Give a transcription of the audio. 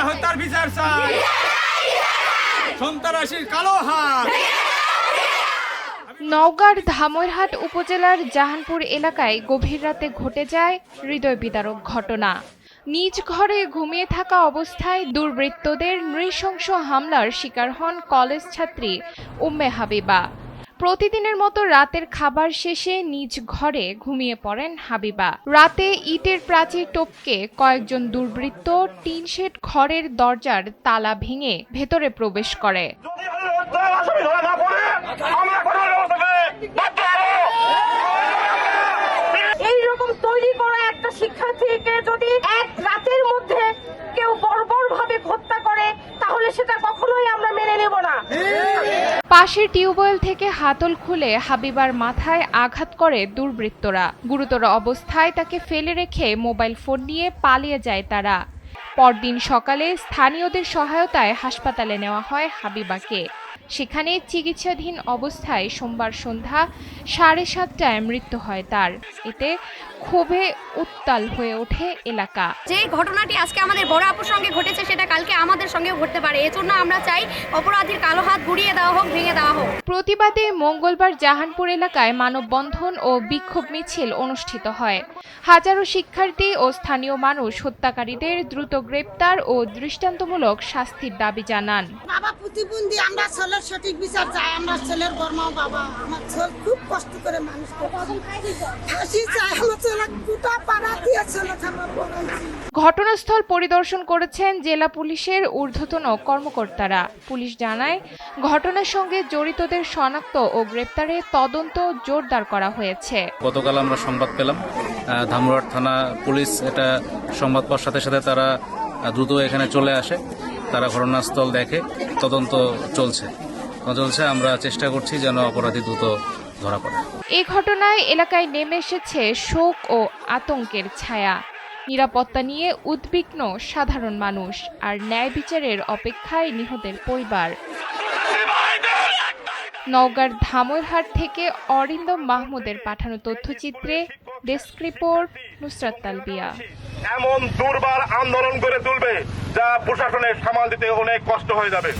হত্যার বিচার চাই, সন্ত্রাসীর কালো হাত। নওগাঁর ধামইরহাট উপজেলার জাহানপুর এলাকায় গভীর রাতে ঘটে যায় হৃদয় বিদারক ঘটনা। নিজ ঘরে ঘুমিয়ে থাকা অবস্থায় দুর্বৃত্তদের নৃশংস হামলার শিকার হন কলেজ ছাত্রী উম্মে হাবিবা। প্রতিদিনের মতো রাতের খাবার শেষে নিজ ঘরে ঘুমিয়ে পড়েন হাবিবা। রাতে ইটের প্রাচীর টপকে কয়েকজন দুর্বৃত্ত টিন শেড ঘরের দরজার তালা ভেঙে ভেতরে প্রবেশ করে। এইরকম তৈরি করা একটা শিক্ষার্থীকে যদি এক রাতের মধ্যে কেউ বর্বরভাবে হত্যা করে তাহলে সেটা কখনোই আমরা মেনে নেব না। পাশের টিউবওয়েল থেকে হাতল খুলে হাবিবার মাথায় আঘাত করে দুর্বৃত্তরা। গুরুতর অবস্থায় তাকে ফেলে রেখে মোবাইল ফোন নিয়ে পালিয়ে যায় তারা। পরদিন সকালে স্থানীয়দের সহায়তায় হাসপাতালে নেওয়া হয় হাবিবাকে। সেখানে চিকিৎসাধীন অবস্থায় সোমবার সন্ধ্যা 7:30টায় মৃত্যু হয় তার। এতে ক্ষোভে উত্তাল হয়ে ওঠে এলাকা। যে ঘটনাটি আজকে আমাদের বড় আপুর সঙ্গে ঘটেছে সেটা কালকে আমাদের সঙ্গেও ঘটতে পারে। এজন্য আমরা চাই অপরাধীর কালো হাত গুড়িয়ে দেওয়া হোক, ভেঙে দেওয়া হোক। প্রতিবাদে মঙ্গলবার জাহানপুর এলাকায় মানববন্ধন ও বিক্ষোভ মিছিল অনুষ্ঠিত হয়। হাজারো শিক্ষার্থী ও স্থানীয় মানুষ হত্যাকারীদের দ্রুত গ্রেপ্তার ও দৃষ্টান্তমূলক শাস্তির দাবি জানান। বাবা প্রতিবন্ধী, আমরা ছেলের সঠিক বিচার চাই। আমরা ছেলের বর্মা বাবা, আমার ছেলে খুব কষ্ট করে মানুষ ফাঁসি চাই। আমার ছেলে গোটা পাড়া দিয়ে ছেলে পড়াইছি। ঘটনাস্থল পরিদর্শন করেছেন জেলা পুলিশের ঊর্ধ্বতন কর্মকর্তারা। পুলিশ জানায়, ঘটনার সঙ্গে জড়িতদের শনাক্ত ও গ্রেপ্তারে তদন্ত জোরদার করা হয়েছে। গতকাল আমরা সংবাদ পেলাম, ধামইরহাট থানা পুলিশ এটা সংবাদ পাওয়ার সাথে সাথে তারা দ্রুত এখানে চলে আসে। তারা ঘটনাস্থল দেখে, তদন্ত চলছে। আমরা চেষ্টা করছি যেন অপরাধী দ্রুত ধরা পড়ে। এই ঘটনায় এলাকায় নেমে এসেছে শোক ও আতঙ্কের ছায়া। নিরাপত্তা নিয়ে উদ্বিগ্ন সাধারণ মানুষ, আর ন্যায় বিচারের অপেক্ষায় নিহতের পরিবার। নওগাঁর ধামইরহাট থেকে অরিন্দম মাহমুদের পাঠানো তথ্যচিত্রে ডেস্ক রিপোর্ট, নুসরাত তালবিয়া। এমন দুর্বার আন্দোলন করে তুলবে যা প্রশাসনের সামাল দিতে অনেক কষ্ট হয়ে যাবে।